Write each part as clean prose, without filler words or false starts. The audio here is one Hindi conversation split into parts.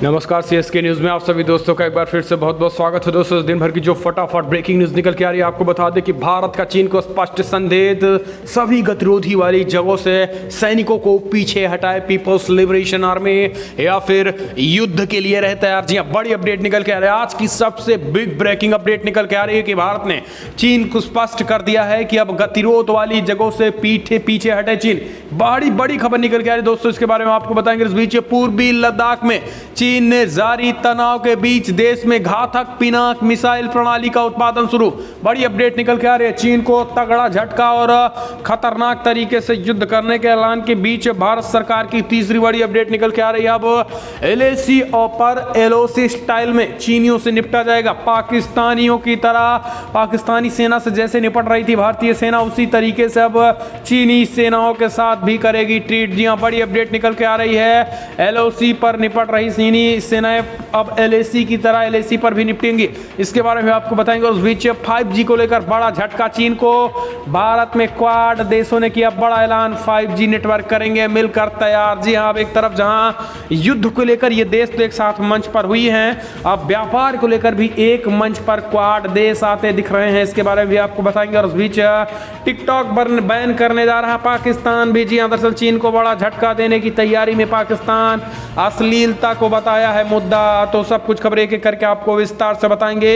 नमस्कार सीएसके न्यूज़ में आप सभी दोस्तों का एक बार फिर से बहुत बहुत स्वागत है। दोस्तों, इस दिन भर की जो फटाफट ब्रेकिंग न्यूज़ निकल के आ रही है, आपको बता दें कि भारत का चीन को स्पष्ट संदेश, सभी गतिरोधी वाली जगहों से सैनिकों को पीछे हटाए पीपल्स लिबरेशन आर्मी या फिर युद्ध के लिए रहे तैयार। जी हाँ, बड़ी अपडेट निकल के आ रही है। आज की सबसे बिग ब्रेकिंग अपडेट निकल के आ रही है कि भारत ने चीन को स्पष्ट कर दिया है कि अब गतिरोध वाली जगहों से पीछे हटे चीन। बड़ी खबर निकल के आ रही है दोस्तों, इसके बारे में आपको बताएंगे। इस बीच पूर्वी लद्दाख में चीन ने जारी तनाव के बीच देश में घातक पिनाक मिसाइल प्रणाली का उत्पादन शुरू। बड़ी अपडेट निकल के आ रही है। चीन को तगड़ा झटका और खतरनाक तरीके से युद्ध करने के ऐलान के बीच भारत सरकार की तीसरी बड़ी अपडेट निकल के आ रही है। अब एलएसी पर एलओसी स्टाइल में चीनियों से निपटा जाएगा। पाकिस्तानियों की तरह पाकिस्तानी सेना से जैसे निपट रही थी भारतीय सेना, उसी तरीके से अब चीनी सेनाओं के साथ भी करेगी ट्रीट। जी हां, बड़ी अपडेट निकल के आ रही है। एलओसी पर निपट रही चीनी सेनाएं अब एलएसी की तरह एलएसी पर भी निपटेंगी। इसके बारे में आपको बताएंगे। उस बीच 5G को लेकर बड़ा झटका चीन को। भारत में क्वाड देशों ने किया बड़ा ऐलान, 5G नेटवर्क करेंगे मिलकर तैयार। जी हां, अब एक तरफ जहां युद्ध को लेकर ये देश तो एक साथ मंच पर हुई हैं, अब व्यापार को लेकर भी एक मंच पर क्वाड देश आते दिख रहे हैं। इसके बारे में भी आपको बताएंगे। और उस बीच टिकटॉक बैन करने जा रहा पाकिस्तान भी। जी हां, दरअसल चीन को बड़ा झटका देने की तैयारी में पाकिस्तान। अश्लीलता को बताया है मुद्दा, तो सब कुछ खबरें एक एक करके आपको विस्तार से बताएंगे।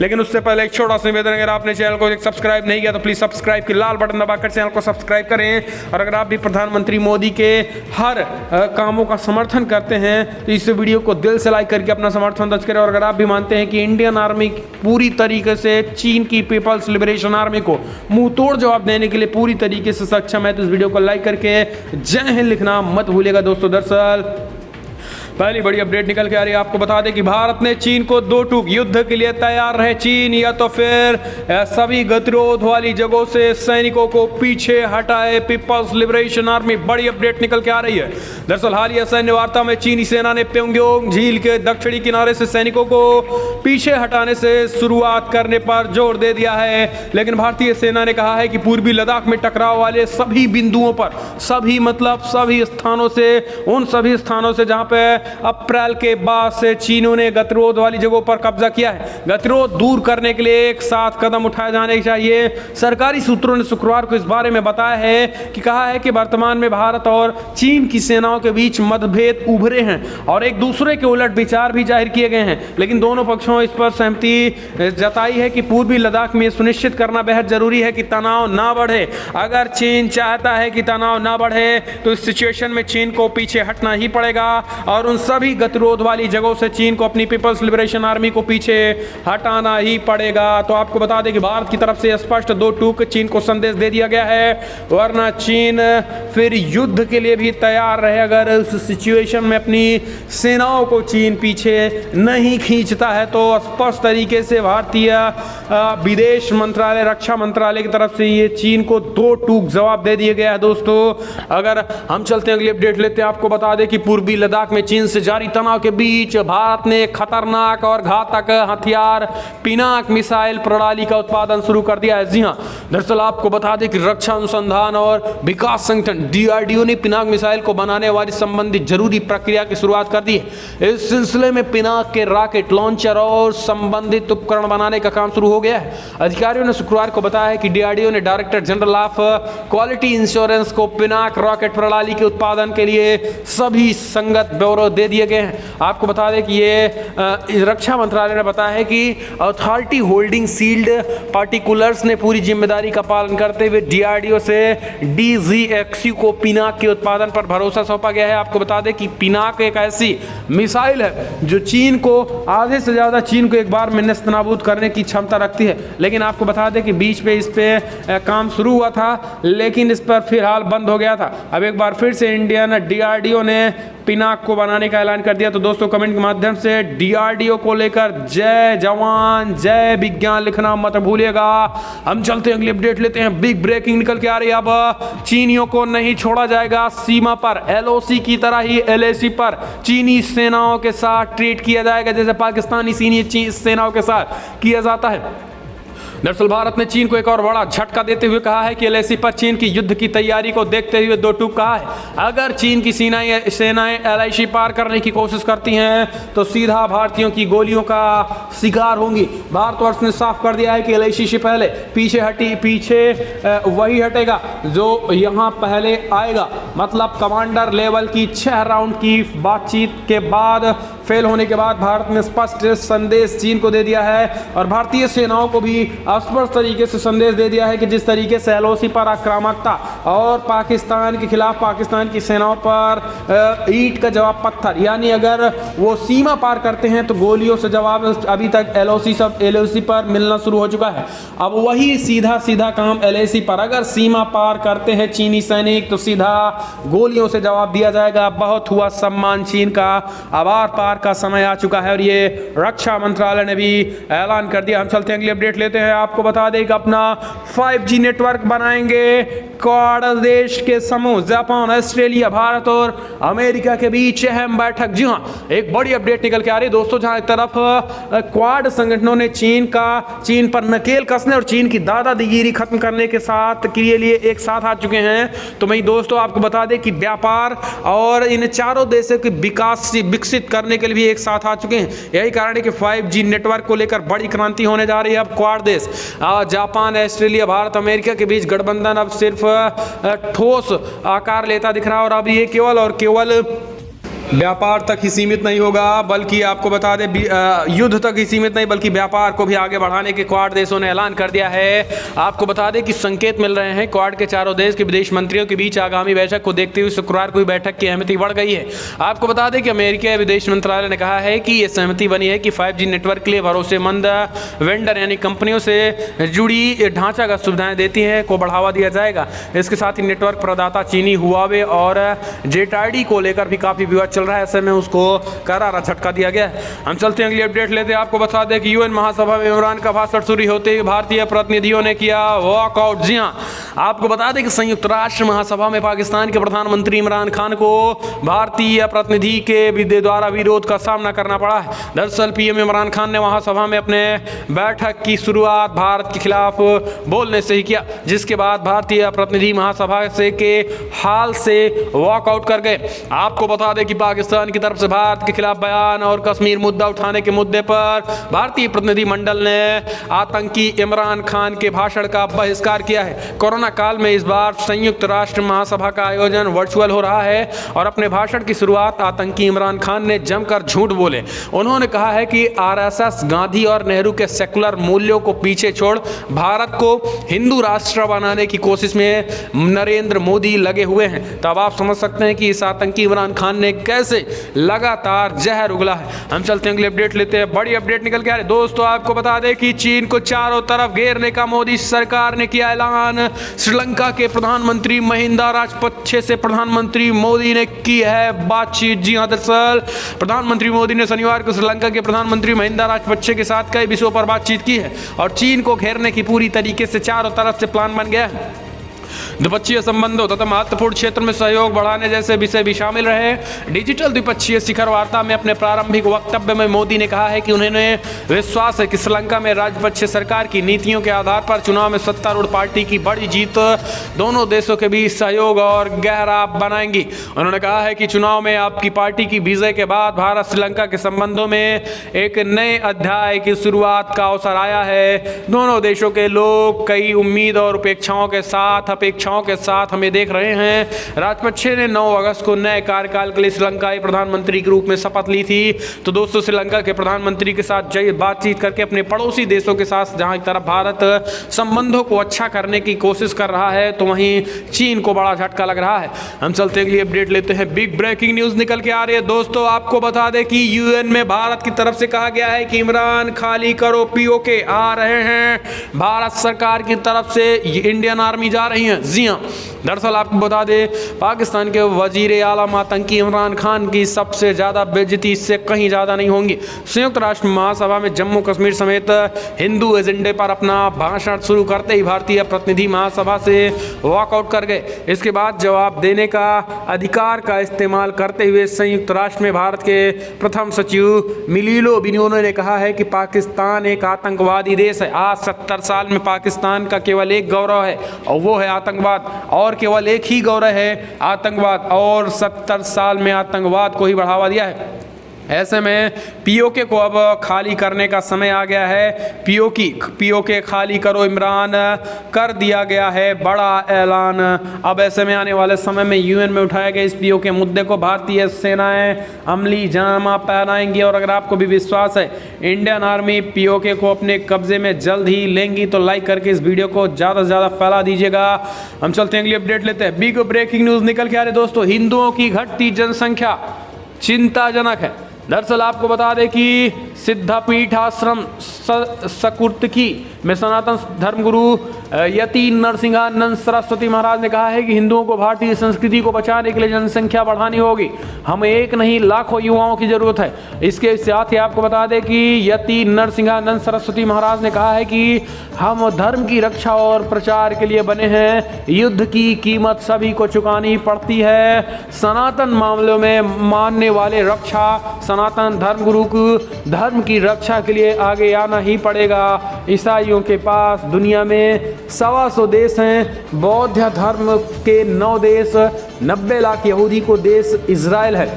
लेकिन उससे पहले एक छोटा सा निवेदन, अगर आपने चैनल को सब्सक्राइब नहीं किया तो प्लीज सब्सक्राइब की लाल बटन दबाकर चैनल को सब्सक्राइब करें। और अगर आप भी प्रधानमंत्री मोदी के हर कामों का समर्थन करते हैं तो इस वीडियो को दिल से लाइक करके अपना समर्थन दर्ज करें। और अगर आप भी मानते हैं कि इंडियन आर्मी पूरी तरीके से चीन की पीपल्स लिबरेशन आर्मी को मुंह तोड़ जवाब देने के लिए पूरी तरीके से सक्षम है, तो इस वीडियो को लाइक करके जय हिंद लिखना मत भूलिएगा दोस्तों। दरअसल पहली बड़ी अपडेट निकल के आ रही है। आपको बता दें कि भारत ने चीन को दो टूक युद्ध के लिए तैयार रहे चीन, या तो फिर सभी गतिरोध वाली जगहों से सैनिकों को पीछे हटाए पीपल्स लिबरेशन आर्मी। बड़ी अपडेट निकल के आ रही है। दरअसल हालिया सैन्य वार्ता में चीनी सेना ने प्योंगयांग झील के दक्षिणी किनारे से सैनिकों को पीछे हटाने से शुरुआत करने पर जोर दे दिया है। लेकिन भारतीय सेना ने कहा है कि पूर्वी लद्दाख में टकराव वाले सभी बिंदुओं पर, सभी स्थानों से, उन सभी स्थानों से जहां पे अप्रैल के बाद से चीनों ने गतिरोध वाली जगहों पर कब्जा किया है, गतिरोध दूर करने के लिए एक साथ कदम उठाए जाने चाहिए। सरकारी सूत्रों ने शुक्रवार को इस बारे में बताया है कि कहा है कि वर्तमान में भारत और चीन की सेनाओं के बीच मतभेद उभरे हैं और एक दूसरे के उलट विचार भी जाहिर किए गए हैं। लेकिन दोनों पक्षों इस पर सहमति जताई है कि पूर्वी लद्दाख में सुनिश्चित करना बेहद जरूरी है कि तनाव ना बढ़े। अगर चीन चाहता है कि तनाव ना बढ़े तो इस सिचुएशन में चीन को पीछे हटना ही पड़ेगा और सभी गतिरोध वाली जगहों से चीन को अपनी पीपल्स लिबरेशन आर्मी को पीछे हटाना ही पड़ेगा। तो आपको बता दें कि भारत की तरफ से स्पष्ट दो टूक चीन को संदेश दे दिया गया है, वरना चीन फिर युद्ध के लिए भी तैयार रहे अगर उस सिचुएशन में अपनी सेनाओं को चीन पीछे नहीं खींचता है। तो स्पष्ट तरीके से भारतीय विदेश मंत्रालय, रक्षा मंत्रालय की तरफ से ये चीन को दो टूक जवाब दे दिया गया है दोस्तों। अगर हम चलते हैं अगली अपडेट लेते हैं, आपको बता दें कि पूर्वी लद्दाख में चीन से जारी तनाव के बीच भारत ने खतरनाक और घातक हथियार पिनाक मिसाइल प्रणाली का उत्पादन शुरू कर दिया है। जी हां, दरअसल आपको बता दें कि रक्षा अनुसंधान और विकास संगठन डीआरडीओ ने पिनाक मिसाइल को बनाने वाली संबंधित जरूरी प्रक्रिया की शुरुआत कर दी है। इस सिलसिले में पिनाक के रॉकेट लॉन्चर और संबंधित उपकरण बनाने का काम शुरू हो गया है। अधिकारियों ने शुक्रवार को बताया है कि डीआरडीओ ने director general of quality insurance को पिनाक रॉकेट प्रणाली के उत्पादन के लिए सभी संगत ब्यौरे दे दिए गए हैं। आपको बता दें कि ये रक्षा मंत्रालय ने बताया है कि अथॉरिटी होल्डिंग सील्ड पार्टिकुलर्स ने पूरी जिम्मेदारी का पालन करते हुए डीआरडीओ से डीजीएक्सयू को पिनाक के उत्पादन पर भरोसा सौंपा गया है। आपको बता दें कि पिनाक एक ऐसी मिसाइल है जो चीन को आधे से ज्यादा चीन को एक बार में नेस्तनाबूद करने की क्षमता रखती है। लेकिन आपको बता दें कि बीच पे इस पे काम शुरू हुआ था, लेकिन इस पर फिलहाल बंद हो गया था। अब एक बार फिर से इंडियन डीआरडीओ ने पिनाक को बनाने का ऐलान कर दिया। तो दोस्तों कमेंट के माध्यम से डीआरडीओ को लेकर जय जवान जय विज्ञान लिखना मत भूलिएगा। हम चलते हैं अगली अपडेट लेते हैं। बिग ब्रेकिंग निकल के आ रही है। अब चीनियों को नहीं छोड़ा जाएगा, सीमा पर एलओसी की तरह ही एलएसी पर चीनी सेनाओं के साथ ट्रीट किया जाएगा जैसे पाकिस्तानी चीनी सेनाओं के साथ किया जाता है। दरअसल भारत ने चीन को एक और बड़ा झटका देते हुए कहा है कि एलएसी पर चीन की युद्ध की तैयारी को देखते हुए दो टूक कहा है, अगर चीन की सेनाएं एलआईसी पार करने की कोशिश करती हैं तो सीधा भारतीयों की गोलियों का शिकार होंगी। भारतवर्ष ने साफ कर दिया है कि एलआईसी से पहले पीछे वही हटेगा जो यहां पहले आएगा। मतलब कमांडर लेवल की 6 राउंड की बातचीत के बाद फेल होने के बाद भारत ने स्पष्ट संदेश चीन को दे दिया है और भारतीय सेनाओं को भी स्पष्ट तरीके से संदेश दे दिया है कि जिस तरीके से एलओसी पर आक्रामकता और पाकिस्तान के खिलाफ पाकिस्तान की सेनाओं पर ईंट का जवाब पत्थर, यानी अगर वो सीमा पार करते हैं तो गोलियों से जवाब अभी तक एलओसी पर मिलना शुरू हो चुका है। अब वही सीधा काम एलएसी पर, अगर सीमा पार करते हैं चीनी सैनिक तो सीधा गोलियों से जवाब दिया जाएगा। बहुत हुआ सम्मान चीन का, आभार पार का समय आ चुका है और ये रक्षा मंत्रालय ने भी ऐलान कर दिया। हम चलते हैं अगली अपडेट लेते हैं। आपको बता दें कि अपना 5G नेटवर्क बनाएंगे क्वाड देश के समूह जापान, ऑस्ट्रेलिया, भारत और अमेरिका के बीच अहम बैठक। जी हां, एक बड़ी अपडेट निकल के आ रही है दोस्तों, जहां एक तरफ क्वाड संगठनों ने चीन पर नकेल कसने और चीन की दादागिरी खत्म करने के लिए एक साथ आ चुके हैं, तो वहीं दोस्तों आपको बता दें कि व्यापार और इन चारों देशों के विकास विकसित करने के लिए भी एक साथ आ चुके हैं। यही कारण है कि 5G नेटवर्क को लेकर बड़ी क्रांति होने जा रही है। अब क्वाड देश जापान, ऑस्ट्रेलिया, भारत, अमेरिका के बीच गठबंधन अब सिर्फ ठोस आकार लेता दिख रहा है और अब ये केवल व्यापार तक ही सीमित नहीं होगा, बल्कि आपको बता दें युद्ध तक ही सीमित नहीं बल्कि व्यापार को भी आगे बढ़ाने के क्वाड देशों ने ऐलान कर दिया है। आपको बता दें कि संकेत मिल रहे हैं क्वाड के चारों देश के विदेश मंत्रियों के बीच आगामी बैठक को देखते हुए शुक्रवार को बैठक की अहमति बढ़ गई है। आपको बता दें कि अमेरिका विदेश मंत्रालय ने कहा है कि यह सहमति बनी है कि 5G नेटवर्क के लिए भरोसेमंद वेंडर यानी कंपनियों से जुड़ी ढांचागत सुविधाएं देती हैं को बढ़ावा दिया जाएगा। इसके साथ ही नेटवर्क प्रदाता चीनी हुआवे और जेटाइडी को लेकर भी काफी विवाद चल रहा है, ऐसे में उसको करारा झटका दिया गया है। हम चलते हैं अगली अपडेट लेते हैं। आपको बता दें कि यूएन महासभा में इमरान का भाषण शुरू होते ही भारतीय प्रतिनिधियों ने किया वॉकआउट। जी हां, आपको बता दें कि संयुक्त राष्ट्र महासभा में पाकिस्तान के प्रधानमंत्री इमरान खान को भारतीय प्रतिनिधि के द्वारा विरोध का सामना करना पड़ा है। दरअसल पीएम इमरान खान ने महासभा में अपने बैठक की शुरुआत भारत के खिलाफ बोलने से ही किया, जिसके बाद भारतीय प्रतिनिधि महासभा से के हाल से वॉकआउट कर गए। आपको बता दें कि पाकिस्तान की तरफ से भारत के खिलाफ बयान और कश्मीर मुद्दा उठाने के मुद्दे पर भारतीय प्रतिनिधि मंडल ने आतंकी इमरान खान के भाषण का बहिष्कार किया है। कोरोना काल में इस बार संयुक्त राष्ट्र महासभा का आयोजन वर्चुअल हो रहा है और अपने भाषण की शुरुआत आतंकी इमरान खान ने जमकर झूठ बोले। उन्होंने कहा है कि आरएसएस, गांधी और नेहरू के सेकुलर मूल्यों को पीछे छोड़ भारत को हिंदू राष्ट्र बनाने की कोशिश में नरेंद्र मोदी लगे हुए हैं। तब आप समझ सकते हैं कि इस आतंकी इमरान खान ने कैसे लगातार जहर उगला है। हम चलते हैं अगली अपडेट लेते हैं। बड़ी अपडेट निकल के आ रही है दोस्तों, आपको बता दें कि चीन को चारों तरफ घेरने का मोदी सरकार ने किया ऐलान। श्रीलंका के प्रधानमंत्री महिंदा राजपक्षे से प्रधानमंत्री मोदी ने की है बातचीत। जी हां, दरअसल प्रधानमंत्री मोदी ने शनिवार को श्रीलंका के प्रधानमंत्री महिंदा राजपक्षे के साथ कई विषयों पर बातचीत की है और चीन को घेरने की पूरी तरीके से चारों तरफ से प्लान बन गया है। द्विपक्षीय संबंधों तथा महत्वपूर्ण क्षेत्र में सहयोग बढ़ाने जैसे विषय भी शामिल रहे। डिजिटल द्विपक्षीय शिखर वार्ता में अपने प्रारंभिक वक्तव्य में मोदी ने कहा है कि उन्हें विश्वास है कि श्रीलंका में राजपक्षे सरकार की नीतियों के आधार पर चुनाव में सत्तारूढ़ पार्टी की बड़ी जीत दोनों देशों के बीच सहयोग और गहरा बनाएंगी। उन्होंने कहा है कि चुनाव में आपकी पार्टी की विजय के बाद भारत श्रीलंका के संबंधों में एक नए अध्याय की शुरुआत का अवसर आया है। दोनों देशों के लोग कई उम्मीद और अपेक्षाओं के साथ हमें देख रहे हैं। राजपक्षे ने 9 अगस्त को नए कार्यकाल के लिए श्रीलंकाई प्रधानमंत्री के रूप में शपथ ली थी। तो दोस्तों, श्रीलंका के प्रधानमंत्री के साथ बातचीत करके अपने पड़ोसी देशों के साथ जहां एक तरफ भारत संबंधों को अच्छा करने की कोशिश कर रहा है तो वहीं चीन को बड़ा झटका लग रहा है। हम चलते अगली अपडेट लेते हैं। बिग ब्रेकिंग न्यूज निकल के आ रही है दोस्तों, आपको बता दें कि यूएन में भारत की तरफ से कहा गया है कि इमरान खाली करो पीओके आ रहे हैं। भारत सरकार की तरफ से इंडियन आर्मी जा रही है। जी हाँ, दरअसल आपको बता दें पाकिस्तान के वजीर आलम आतंकी इमरान खान की सबसे ज़्यादा बेइज्जती इससे कहीं ज़्यादा नहीं होंगी। संयुक्त राष्ट्र महासभा में जम्मू कश्मीर समेत हिंदू एजेंडे पर अपना भाषण शुरू करते ही भारतीय प्रतिनिधि महासभा से वॉकआउट कर गए। इसके बाद जवाब देने का अधिकार का इस्तेमाल करते हुए संयुक्त राष्ट्र में भारत के प्रथम सचिव मिलिलो बिनोनो ने कहा है कि पाकिस्तान एक आतंकवादी देश है। आज 70 साल में पाकिस्तान का केवल एक गौरव है और वो है आतंकवाद, और केवल एक ही गौरव है आतंकवाद, और 70 साल में आतंकवाद को ही बढ़ावा दिया है। ऐसे में पीओके को अब खाली करने का समय आ गया है। पीओके खाली करो इमरान, कर दिया गया है बड़ा ऐलान। अब ऐसे में आने वाले समय में यूएन में उठाए गए इस पीओके मुद्दे को भारतीय सेनाएं अमली जामा पहनाएंगी, और अगर आपको भी विश्वास है इंडियन आर्मी पीओके को अपने कब्जे में जल्द ही लेंगी तो लाइक करके इस वीडियो को ज़्यादा से ज़्यादा फैला दीजिएगा। हम चलते हैं अगली अपडेट लेते हैं। बिग ब्रेकिंग न्यूज़ निकल के आ रहे दोस्तों, हिंदुओं की घटती जनसंख्या चिंताजनक है। दरअसल आपको बता दें कि सिद्धापीठ आश्रम सकुर्तकी में सनातन धर्मगुरु यति नरसिंहानंद सरस्वती महाराज ने कहा है कि हिंदुओं को भारतीय संस्कृति को बचाने के लिए जनसंख्या बढ़ानी होगी। हमें एक नहीं लाखों युवाओं की जरूरत है। इसके साथ ही आपको बता दें कि यति नरसिंहानंद सरस्वती महाराज ने कहा है कि हम धर्म की रक्षा और प्रचार के लिए बने हैं। युद्ध की कीमत सभी को चुकानी पड़ती है। सनातन मामलों में मानने वाले रक्षा सनातन धर्मगुरु को धर्म की रक्षा के लिए आगे आना ही पड़ेगा। ईसाइयों के पास दुनिया में 125 देश हैं, बौद्ध धर्म के 9 देश, 90 लाख यहूदी को देश इजराइल है।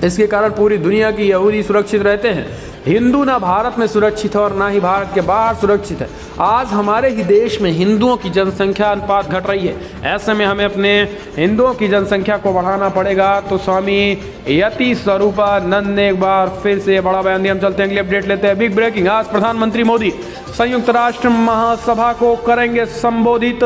इसके कारण पूरी दुनिया की यहूदी सुरक्षित रहते हैं। हिंदू ना भारत में सुरक्षित है और ना ही भारत के बाहर सुरक्षित है। आज हमारे ही देश में हिंदुओं की जनसंख्या अनुपात घट रही है। ऐसे में हमें अपने हिंदुओं की जनसंख्या को बढ़ाना पड़ेगा। तो स्वामी यति स्वरूपानंद ने एक बार फिर से बड़ा बयान दिया। हम चलते हैं अगली अपडेट लेते हैं। बिग ब्रेकिंग, आज प्रधानमंत्री मोदी संयुक्त राष्ट्र महासभा को करेंगे संबोधित।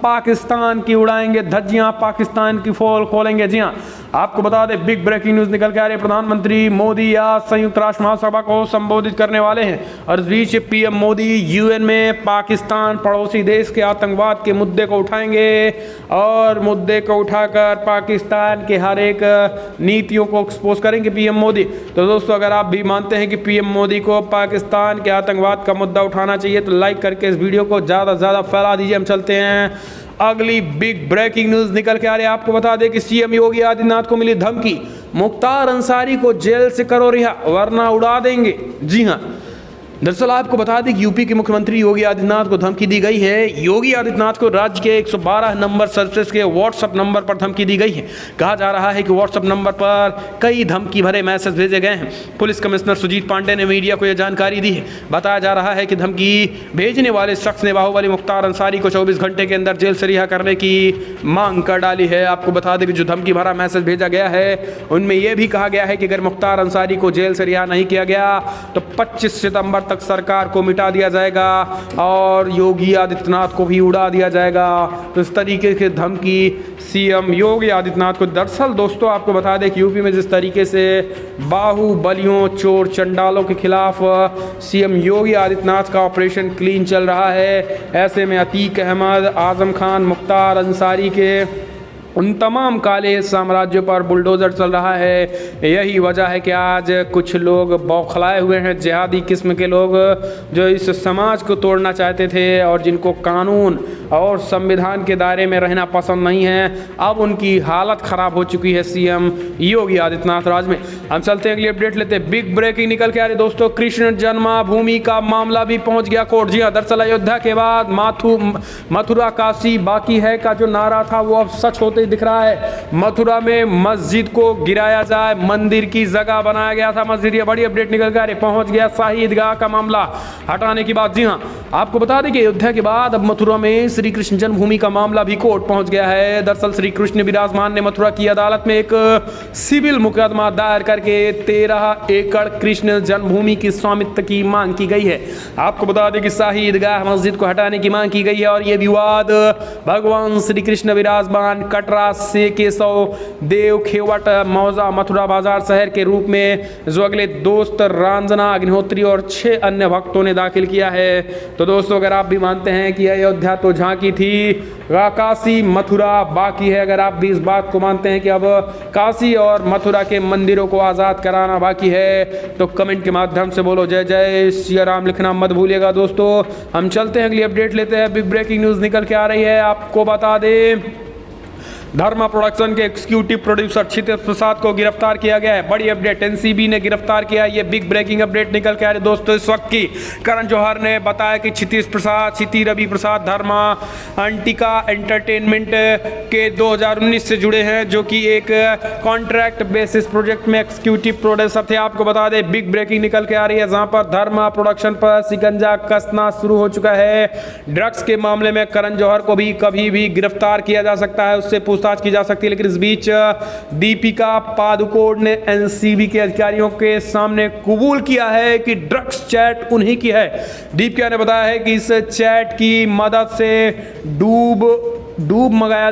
पाकिस्तान की उड़ाएंगे धज्जियां, पाकिस्तान की पोल खोलेंगे। जी हाँ, आपको बता दें बिग ब्रेकिंग न्यूज निकल के आ रही है। प्रधानमंत्री मोदी आज संयुक्त राष्ट्र महासभा को संबोधित करने वाले हैं, और इस बीच पीएम मोदी यूएन में पाकिस्तान पड़ोसी देश के आतंकवाद के मुद्दे को उठाएंगे, और मुद्दे को उठाकर पाकिस्तान के हर एक नीतियों को एक्सपोज करेंगे पीएम मोदी। तो दोस्तों, अगर आप भी मानते हैं कि पीएम मोदी को पाकिस्तान के आतंकवाद का मुद्दा उठाना चाहिए तो लाइक करके इस वीडियो को ज़्यादा से ज़्यादा फैला दीजिए। हम चलते हैं अगली बिग ब्रेकिंग न्यूज निकल के आ रही है। आपको बता दें कि सीएम योगी आदित्यनाथ को मिली धमकी, मुख्तार अंसारी को जेल से करो रिहा वरना उड़ा देंगे। जी हाँ, दरअसल आपको बता दें कि यूपी के मुख्यमंत्री योगी आदित्यनाथ को धमकी दी गई है। योगी आदित्यनाथ को राज्य के 112 नंबर सर्विसेज के व्हाट्सएप नंबर पर धमकी दी गई है। कहा जा रहा है कि व्हाट्सएप नंबर पर कई धमकी भरे मैसेज भेजे गए हैं। पुलिस कमिश्नर सुजीत पांडे ने मीडिया को यह जानकारी दी है। बताया जा रहा है कि धमकी भेजने वाले शख्स ने बाहुबली मुख्तार अंसारी को 24 घंटे के अंदर जेल से रिहा करने की मांग कर डाली है। आपको बता दें कि जो धमकी भरा मैसेज भेजा गया है उनमें यह भी कहा गया है कि अगर मुख्तार अंसारी को जेल से रिहा नहीं किया गया तो 25 सितंबर तक सरकार को मिटा दिया जाएगा और योगी आदित्यनाथ को भी उड़ा दिया जाएगा। तो इस तरीके की धमकी सीएम योगी आदित्यनाथ को। दरअसल दोस्तों, आपको बता दें कि यूपी में जिस तरीके से बाहुबलियों चोर चंडालों के खिलाफ सीएम योगी आदित्यनाथ का ऑपरेशन क्लीन चल रहा है, ऐसे में अतीक अहमद, आजम खान, मुख्तार अंसारी के उन तमाम काले साम्राज्यों पर बुलडोज़र चल रहा है। यही वजह है कि आज कुछ लोग बौखलाए हुए हैं, जिहादी किस्म के लोग जो इस समाज को तोड़ना चाहते थे और जिनको कानून और संविधान के दायरे में रहना पसंद नहीं है। अब उनकी हालत ख़राब हो चुकी है सीएम योगी आदित्यनाथ राज में। हम चलते हैं अगली अपडेट लेते हैं। बिग ब्रेकिंग निकल के आ रही दोस्तों, कृष्ण जन्मभूमि का मामला भी पहुंच गया कोर्ट। जी हाँ, दरअसल अयोध्या के बाद मथुरा काशी बाकी है का जो नारा था वो अब सच होते दिख रहा है। मथुरा में मस्जिद को गिराया जाए, मंदिर की जगह बनाया गया था मस्जिद। ये बड़ी अपडेट निकल कर पहुंच गया शाही ईदगाह का मामला हटाने की बात। जी हां, आपको बता दें कि अयोध्या के बाद अब मथुरा में श्री कृष्ण जन्मभूमि का मामला भी कोर्ट पहुंच गया है। दरअसल श्री कृष्ण विराजमान ने मथुरा की अदालत में एक सिविल मुकदमा दायर करके 13 एकड़ कृष्ण जन्मभूमि की स्वामित्व की मांग की गई है। आपको बता दें कि शाही ईदगाह मस्जिद को हटाने की मांग की गई है और यह विवाद भगवान श्री कृष्ण विराजमान कटरा कर्रा से केशव देव खेवट मौजा मथुरा बाजार शहर के रूप में जो अगले दोस्त रंजना अग्निहोत्री और 6 अन्य भक्तों ने दाखिल किया है। तो दोस्तों अगर आप भी मानते हैं कि अयोध्या तो झांकी थी, काशी मथुरा बाकी है, अगर आप भी इस बात को मानते हैं कि अब काशी और मथुरा के मंदिरों को आज़ाद कराना बाकी है, तो कमेंट के माध्यम से बोलो जय जय सिया राम लिखना मत भूलिएगा। दोस्तों हम चलते हैं, अगली अपडेट लेते हैं। बिग ब्रेकिंग न्यूज़ निकल के आ रही है, आपको बता दें धर्मा प्रोडक्शन के एग्जीक्यूटिव प्रोड्यूसर क्षितिज प्रसाद को गिरफ्तार किया गया है। बड़ी अपडेट, एनसीबी ने गिरफ्तार किया। ये बिग ब्रेकिंग अपडेट निकल के आ रही है दोस्तों इस वक्त की। करण जौहर ने बताया कि क्षितिज प्रसाद, क्षिति रवि प्रसाद धर्मा अंटिका एंटरटेनमेंट के 2019 से जुड़े हैं, जो कि एक कॉन्ट्रैक्ट बेसिस प्रोजेक्ट में एग्जीक्यूटिव प्रोड्यूसर थे। आपको बता दें बिग ब्रेकिंग निकल के आ रही है, जहां पर धर्मा प्रोडक्शन पर शिकंजा कसना शुरू हो चुका है। ड्रग्स के मामले में करण जौहर को भी कभी भी गिरफ्तार किया जा सकता है, उससे पूछताछ की जा सकती है। लेकिन इस बीच दीपिका पादुकोण ने एनसीबी के अधिकारियों के सामने कबूल किया है कि ड्रग्स चैट उन्हीं की है। दीपिका ने बताया है कि इस चैट की मदद से डूब मंगाया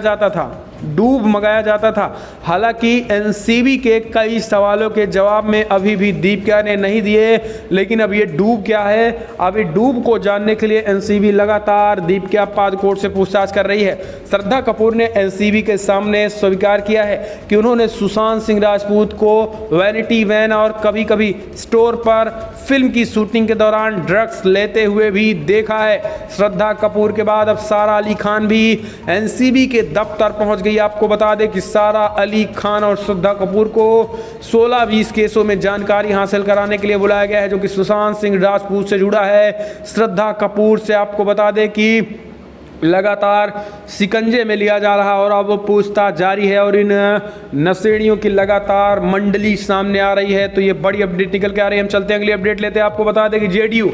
जाता था। हालांकि एनसीबी के कई सवालों के जवाब में अभी भी दीपिका ने नहीं दिए, लेकिन अब ये डूब क्या है, अभी डूब को जानने के लिए एनसीबी लगातार दीपिका पादुकोण से पूछताछ कर रही है। श्रद्धा कपूर ने एनसीबी के सामने स्वीकार किया है कि उन्होंने सुशांत सिंह राजपूत को वैनिटी वैन और कभी कभी स्टोर पर फिल्म की शूटिंग के दौरान ड्रग्स लेते हुए भी देखा है। श्रद्धा कपूर के बाद अब सारा अली खान भी एनसीबी के दफ्तर पहुंच गई। आपको बता दें कि सारा अली खान और श्रद्धा कपूर को 16-20 केसों में जानकारी हासिल कराने के लिए बुलाया गया है, जो कि सुशांत सिंह राजपूत से जुड़ा है। श्रद्धा कपूर से आपको बता दें कि लगातार शिकंजे में लिया जा रहा और अब पूछताछ जारी है और इन नशेड़ियों की लगातार मंडली सामने आ रही है। तो ये बड़ी अपडेट निकल के आ रही है। हम चलते हैं, अगली अपडेट लेते हैं। आपको बता दें कि जेडीयू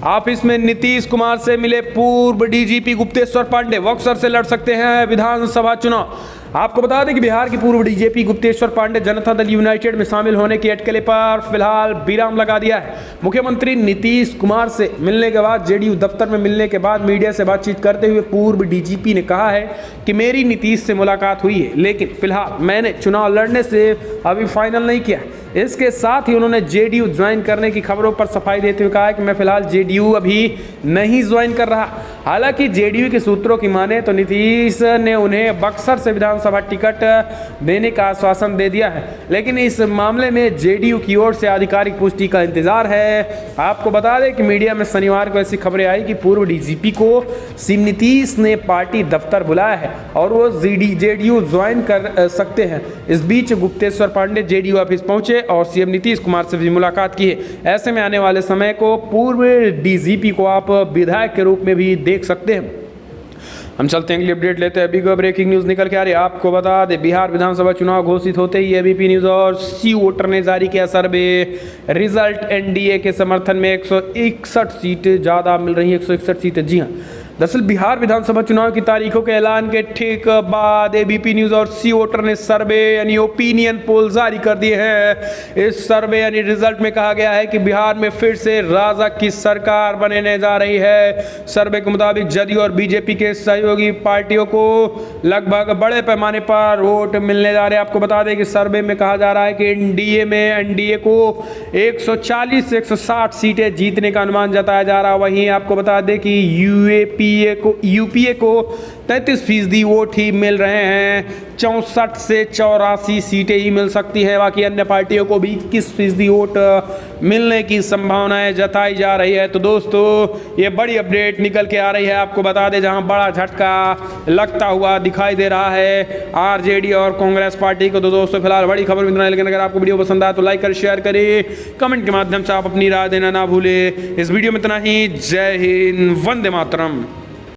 ऑफिस में नीतीश कुमार से मिले पूर्व डीजीपी गुप्तेश्वर पांडे, बक्सर से लड़ सकते हैं विधानसभा चुनाव। आपको बता दें कि बिहार के पूर्व डीजीपी गुप्तेश्वर पांडे जनता दल यूनाइटेड में शामिल होने की अटकले पर फिलहाल विराम लगा दिया है। मुख्यमंत्री नीतीश कुमार से मिलने के बाद, जेडीयू दफ्तर में मिलने के बाद मीडिया से बातचीत करते हुए पूर्व डीजीपी ने कहा है कि मेरी नीतीश से मुलाकात हुई है, लेकिन फिलहाल मैंने चुनाव लड़ने से अभी फाइनल नहीं किया। इसके साथ ही उन्होंने जेडीयू ज्वाइन करने की खबरों पर सफाई देते हुए कहा है कि मैं फिलहाल जेडीयू अभी नहीं ज्वाइन कर रहा। हालांकि जेडीयू के सूत्रों की माने तो नीतीश ने उन्हें बक्सर से विधानसभा टिकट देने का आश्वासन दे दिया है, लेकिन इस मामले में जेडीयू की ओर से आधिकारिक पुष्टि का इंतजार है। आपको बता दें कि मीडिया में शनिवार को ऐसी खबरें आई कि पूर्व डीजीपी को सीएम नीतीश ने पार्टी दफ्तर बुलाया है और वो जेडीयू ज्वाइन कर सकते हैं। इस बीच गुप्तेश्वर पांडे जेडीयू ऑफिस पहुंचे और सीएम नीतीश कुमार से भी मुलाकात की है। ऐसे में आने वाले समय को पूर्व डीजीपी को आप विधायक के रूप में भी देख सकते हैं। हम चलते हैं, अगली अपडेट लेते हैं। बिग ब्रेकिंग न्यूज़ निकल के आ रही है। आपको बता दें बिहार विधानसभा चुनाव घोषित होते ही एबीपी न्यूज़ और सी वोटर ने जारी किया सर्वे रिजल्ट। एनडीए के समर्थन में 161 सीटें ज़्यादा मिल रही हैं, 161 सीटें। जी हाँ, दरअसल बिहार विधानसभा चुनाव की तारीखों के ऐलान के ठीक बाद एबीपी न्यूज़ और सी वोटर ने सर्वे यानी ओपिनियन पोल जारी कर दिए हैं। इस सर्वे यानी रिजल्ट में कहा गया है कि बिहार में फिर से राजग की सरकार बनने जा रही है। सर्वे के मुताबिक जदयू और बीजेपी के सहयोगी पार्टियों को लगभग बड़े पैमाने पर वोट मिलने जा रहे हैं। आपको बता दें कि सर्वे में कहा जा रहा है कि एनडीए को 140 से 160 सीटें जीतने का अनुमान जताया जा रहा है। वहीं आपको बता दें कि यूपीए को 33% वोट ही मिल रहे हैं, 64 से 84 सीटें ही मिल सकती है। बाकी अन्य पार्टियों को भी 21% वोट मिलने की संभावनाएं जताई जा रही है। तो दोस्तों ये बड़ी अपडेट निकल के आ रही है। आपको बता दें जहां बड़ा झटका लगता हुआ दिखाई दे रहा है आरजेडी और कांग्रेस पार्टी को। तो दोस्तों फिलहाल बड़ी खबर मिल रही है, लेकिन अगर आपको वीडियो पसंद आए तो लाइक कर शेयर करें, कमेंट के माध्यम से आप अपनी राय देना ना भूलें। इस वीडियो में इतना ही। जय हिंद, वंदे मातरम।